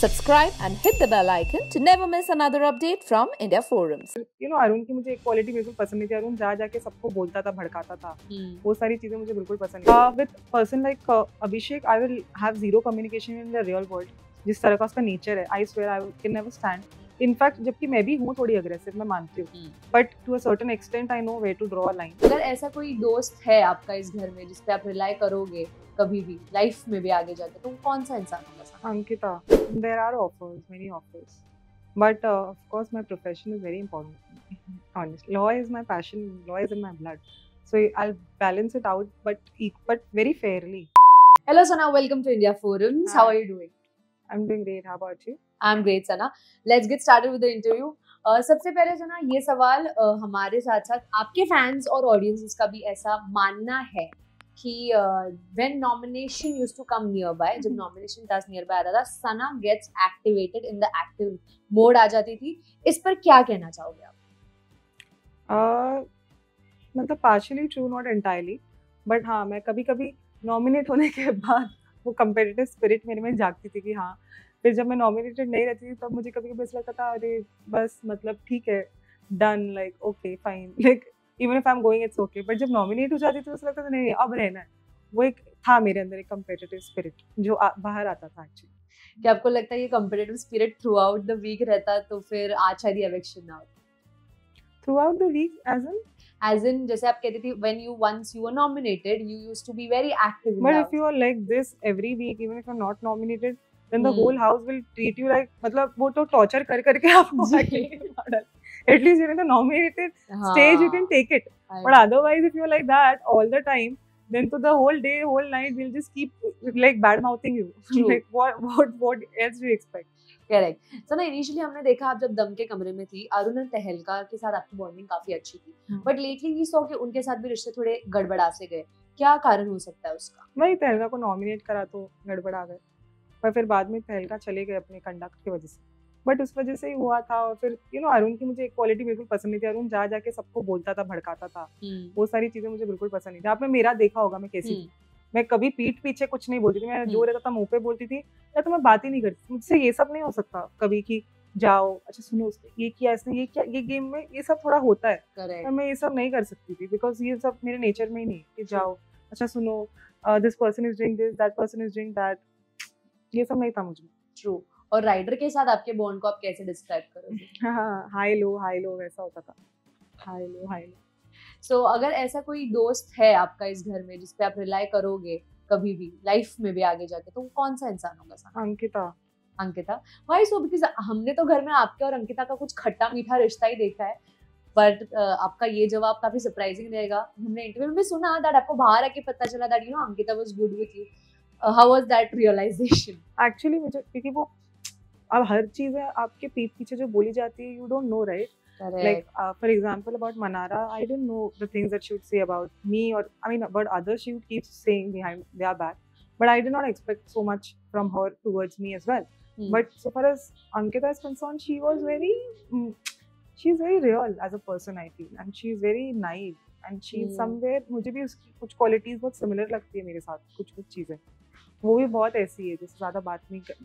Subscribe and hit the bell icon to never miss another update from India Forums. Arun की मुझे एक quality बिल्कुल पसंद नहीं थी। अरुण जा जाके सबको बोलता था, भड़काता था। वो सारी चीजें मुझे बिल्कुल पसंद नहीं। With person like Abhishek I will have zero communication in the real world. जिस तरह का उसका नेचर है, I swear I can never stand. In fact जबकि मैं भी हूँ थोड़ी अग्रेसिव, मैं मानती हूँ, but to a certain extent I know where to draw a line. अगर ऐसा कोई दोस्त है आपका इस घर में जिस पे आप रिलाई करोगे कभी भी लाइफ में भी आगे जाके, तो कौन सा इंसान होगा? Ankita, there are offers, many offers, but of course my profession is very important. Honestly, law is my passion, law is in my blood, so I'll balance it out, but very fairly. Hello Sana, welcome to India Forums. How are you doing? I'm doing great. How about you? I'm great Sana. Let's get started with the interview. सबसे पहले सना ये सवाल हमारे साथ साथ आपके fans और audiences का भी ऐसा मानना है कि when nomination used to come nearby, जब nomination task nearby आता था, सना gets activated in the active mode आ जाती थी। इस पर क्या कहना चाहोगे आप? मतलब partially true, not entirely, but हाँ मैं कभी-कभी नॉमिनेट होने के बाद वो competitive spirit मेरे में जागती थी कि हाँ, फिर जब मैं नॉमिनेटेड नहीं रहती थी तब मुझे कभी-कभी ऐसा लगता था अरे बस मतलब ठीक है, done, like okay fine, like even if I am going it's okay. But जब नॉमिनेट हो जाती थी तो ऐसा लगता था नहीं अब रहना है। वो एक था मेरे अंदर एक कम्पिटिटिव स्पिरिट जो बाहर आता था एक्चुअली। क्या आपको लगता है ये competitive spirit throughout the week रहता तो फिर आज शायद इलेक्शन ना होता? Throughout the week as in जैसे आप कहती थी when you once you were nominated you used to be very active, but if you are like this every week even if you're not nominated then the whole house will treat you like मतलब वो तो torture कर करके आपको at least you're in the nominated stage you can take it, but otherwise if you're like that all the time then to the whole day whole night we'll just keep like bad mouthing you like what else do you expect? Correct. So ना initially हमने देखा आप जब दम के कमरे में थी अरुण और तहलका के साथ आपकी बॉन्डिंग काफी अच्छी थी, बट लेटली वी सॉ कि उनके साथ भी रिश्ते थोड़े गड़बड़ा से गए। क्या कारण हो सकता है उसका? वही तहलका को नॉमिनेट करा तो गड़बड़ा गए, पर फिर बाद में तहलका चले गए अपने कंडक्ट की वजह से, बट उस वजह से ही हुआ था। और फिर अरुण की मुझे एक क्वालिटी बिल्कुल पसंद नहीं थी। अरुण जा जाके सबको बोलता था, भड़काता था। वो सारी चीजें मुझे बिल्कुल पसंद नहीं थी। आपने मेरा देखा होगा मैं कैसी थी। मैं कभी पीठ पीछे कुछ नहीं बोलती थी, मैं जो रहता था मुंह पे बोलती थी, या तो मैं बात ही नहीं करती। मुझसे ये सब नहीं हो सकता कभी कि जाओ अच्छा सुनो उसने ये किया इसने ये क्या, ये गेम में ये सब थोड़ा होता है, पर मैं ये सब नहीं कर सकती थी बिकॉज ये सब मेरे नेचर में ही नहीं कि जाओ अच्छा सुनो this person is doing this, that person is doing that, ये सब नहीं था मुझे। ट्रू। और राइडर के साथ आपके बॉन्ड को आप कैसे डिस्क्राइब करोगे? हाँ, हाई लो वैसा होता था, हाई लो। सो अगर ऐसा कोई दोस्त है आपका इस घर में जिस पे आप रिलाई करोगे कभी भी लाइफ में भी आगे जाके, तो कौन सा इंसान होगा? अंकिता। Why so? बिकॉज़ हमने तो घर में आपके और अंकिता का कुछ खट्टा मीठा रिश्ता ही देखा है, बट आपका ये जवाब काफी सरप्राइजिंग रहेगा। हमने इंटरव्यू में सुना दैट आपको बाहर आके पता चला that Ankita was good with you. How was that realisation? Actually मुझे क्योंकि वो अब हर चीज है आपके पीठ पीछे जो बोली जाती है, you don't know right. Like for example about Manara, I didn't know the things that she would say about me, or I mean about others she would keep saying behind their back, but I did not expect so much from her towards me as well. But so far as Ankita is concerned, she was she's very real as a person I feel, and she's very naive, and she's somewhere मुझे भी उसकी कुछ qualities बहुत similar लगती है मेरे साथ, कुछ चीजें। वो भी बहुत ऐसी है जैसे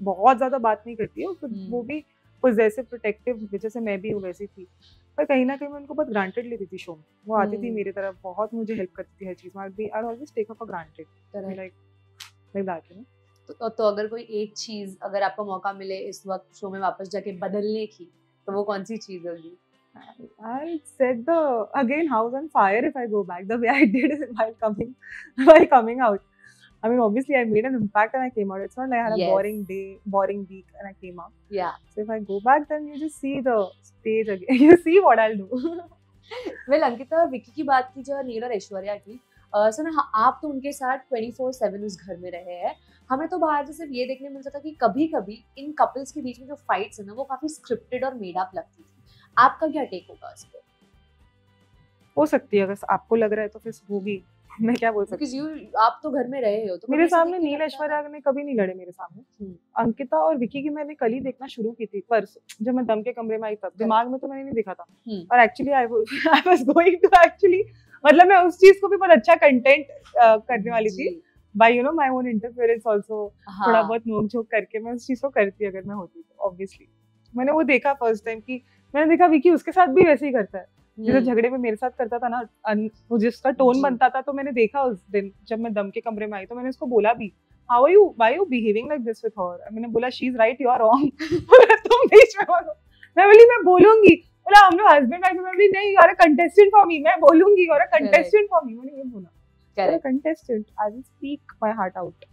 बहुत ज़्यादा बात नहीं करती है, तो वो भी पोजेसिव प्रोटेक्टिव जैसे मैं भी हूँ वैसी थी, पर कहीं ना कहीं मैं उनको बहुत ग्रांटेड लेती थी शो में। वो आती थी मेरी तरफ, बहुत मुझे हेल्प करती थी हर चीज़ में। I always take up for granted like that you know. तो अगर कोई एक चीज अगर आपको मौका मिले इस वक्त शो में वापस जाके बदलने की, तो वो कौन सी चीज होगी? I'll set the again house on fire if I go back the way I did while coming out. I mean, obviously, I made an impact and I came out. It's not like I had a boring day, boring week, and I came out. Yeah. So if I go back, then you just see the stage again. You see what I'll do. Well, Ankita और विक्की की बात की जो नील और ऐश्वर्या की, sir आप तो उनके साथ 24/7 उस घर में रहे हैं। हमें तो बाहर से सिर्फ ये देखने मिलता था कि कभी-कभी इन कपल्स के बीच में जो फाइट्स है ना, वो काफी स्क्रिप्टेड और मेड अप लगती थी। आपका क्या टेक होगा इस पे? हो सकती है, अगर आपको लग रहा है तो फिर वो भी मैं क्या बोल सकती हूँ। आप तो घर में रहे हो, तो मेरे सामने नील ऐश्वर्या ने कभी नहीं लड़े मेरे सामने। अंकिता और विकी की मैंने कल ही देखना शुरू की थी, परसों जब मैं दम के कमरे में आई तब। दिमाग में तो मैंने नहीं देखा था, और actually I was going to actually मतलब मैं उस चीज को भी बहुत अच्छा कंटेंट करने वाली थी, by you know my own interference also थोड़ा बहुत नोक झोंक करके मैं उस चीज को करती अगर मैं होती तो obviously मैंने वो देखा फर्स्ट टाइम कि मैंने देखा विकी उसके साथ भी वैसे ही करता है जैसे झगड़े में मेरे साथ करता था ना वो जिसका टोन बनता था तो मैंने देखा उस दिन जब मैं दम के कमरे में आई तो मैंने उसको बोला भी how are you why you behaving like this with her मैंने बोला she is right you are wrong तुम बीच में बोलो मैं बोलूंगी बोला हम लोग हस्बैंड वाइफ में बोली नहीं you are a contestant for me मैं बोलूंगी you are a contestant for me मैंने ये बोला correct contestant I will speak my heart out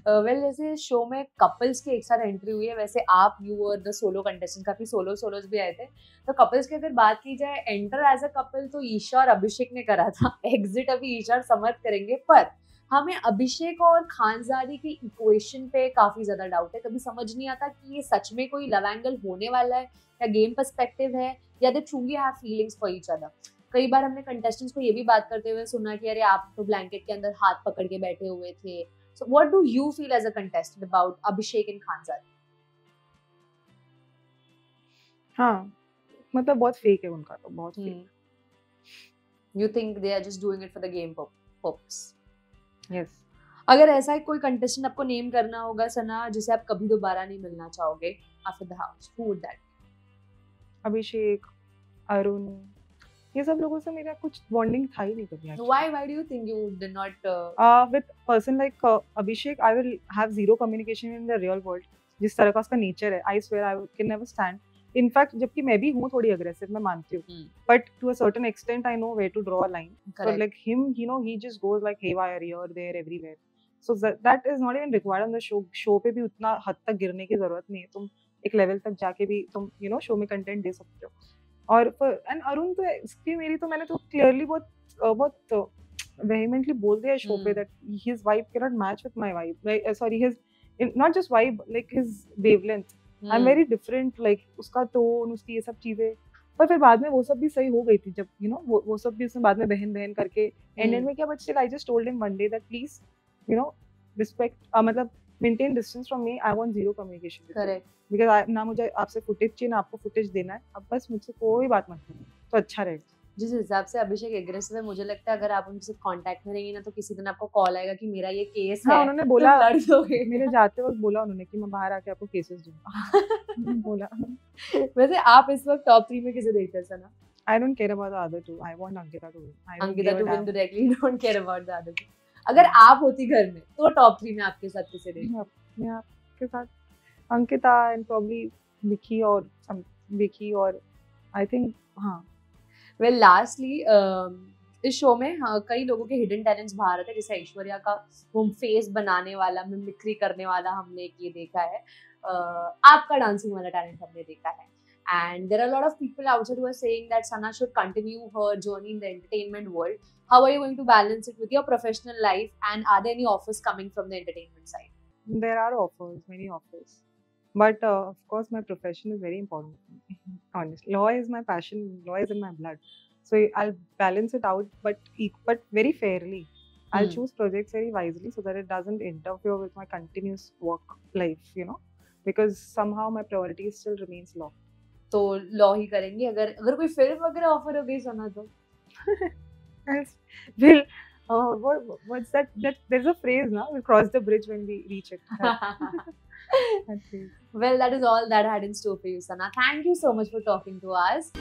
well जैसे शो में कपल्स की एक साथ एंट्री हुई है वैसे आप यू और द सोलो कंटेस्टेंट काफी सोलोज भी आए थे तो कपल्स की अगर बात की जाए एंटर एज अ कपल तो ईशा और अभिषेक ने करा था एग्जिट अभी ईशा और समर्थ करेंगे पर हमें अभिषेक और खानजादी की इक्वेशन पे काफी ज्यादा डाउट है कभी समझ नहीं आता कि ये सच में कोई लव एंगल होने वाला है या गेम पर्सपेक्टिव है या they truly have feelings for each other कई बार हमने कंटेस्टेंट्स को ये भी बात करते हुए सुना कि अरे आप तो ब्लैंकेट के अंदर हाथ पकड़ के बैठे हुए थे so what do you feel as a contestant about Abhishek and Khanzadi हाँ मतलब बहुत फेक है उनका तो बहुत fake you think they are just doing it for the game purpose yes अगर ऐसा कोई कंटेस्टेंट आपको नेम करना होगा सना जिसे आप कभी दोबारा नहीं मिलना चाहोगे after the house who would that अभिषेक अरुण ये सब लोगों से मेरा कुछ बॉन्डिंग था ही नहीं कभी why do you think you did not with person like Abhishek I will have zero communication in the real world जिस तरह का उसका नेचर है I swear I can never stand in fact जबकि मैं भी हूँ थोड़ी aggressive मैं मानती हूँ but to a certain extent I know where to draw a line so like him you know he just goes like haywire here there everywhere so that is not even required on the show पे भी उतना हद तक गिरने की जरूरत नहीं है तुम एक लेवल तक जाके भी तुम you know शो में कंटेंट दे सकते हो और एंड अरुण तो इसकी मेरी तो मैंने तो क्लियरली बहुत vehemently बोल दिया शो पे that his vibe cannot match with my vibe like sorry his not just vibe like his wavelength I'm very different like उसका टोन उसकी ये सब चीजें पर फिर बाद में वो सब भी सही हो गई थी जब you know वो सब भी उसने बाद में बहन करके एंड में क्या but still I just told him one day that please you know respect मतलब maintain distance from me I want zero communication with correct because ना मुझे आपसे फुटेज चाहिए ना आपको फुटेज देना है अब बस मुझसे कोई बात मत करो तो अच्छा रहेगा जिस हिसाब से अभिषेक एग्रेसिव है मुझे लगता है अगर आप उनसे कांटेक्ट में रहेंगे ना तो किसी दिन आपको कॉल आएगा कि मेरा ये केस है उन्होंने बोला लड़ दोगे मेरे जाते वक्त बोला उन्होंने कि मैं बाहर आके आपको केसेस दूंगा बोला वैसे आप इस वक्त टॉप 3 में किसे देखते हैं सना I don't care about the other two I want Ankita to win Ankita to win directly don't care about the other two अगर आप होती घर में तो टॉप 3 में आपके साथ किसे देखते मैं आपके साथ अंकिता and probably विकी और I think हाँ वेल लास्टली इस शो में कई लोगों के हिडन टैलेंट्स बाहर आते हैं जैसे ऐश्वर्या का वो फेस बनाने वाला मिमिक्री करने वाला हमने ये देखा है आपका डांसिंग वाला टैलेंट हमने देखा है and there are a lot of people outside who are saying that Sana should continue her journey in the entertainment world. How are you going to balance it with your professional life and are there any offers coming from the entertainment side? There are offers, many offers. But of course my profession is very important. Honestly, law is my passion, law is in my blood. So I'll balance it out but very fairly. I'll choose projects very wisely so that it doesn't interfere with my continuous work life, you know, because somehow my priority still remains law. तो law ही करेंगे अगर कोई film वगैरह offer हो गई सना तो Well, what's that there's a phrase now we cross the bridge when we reach it. Well, that is all that I had in store for you, Sana. Thank you so much for talking to us.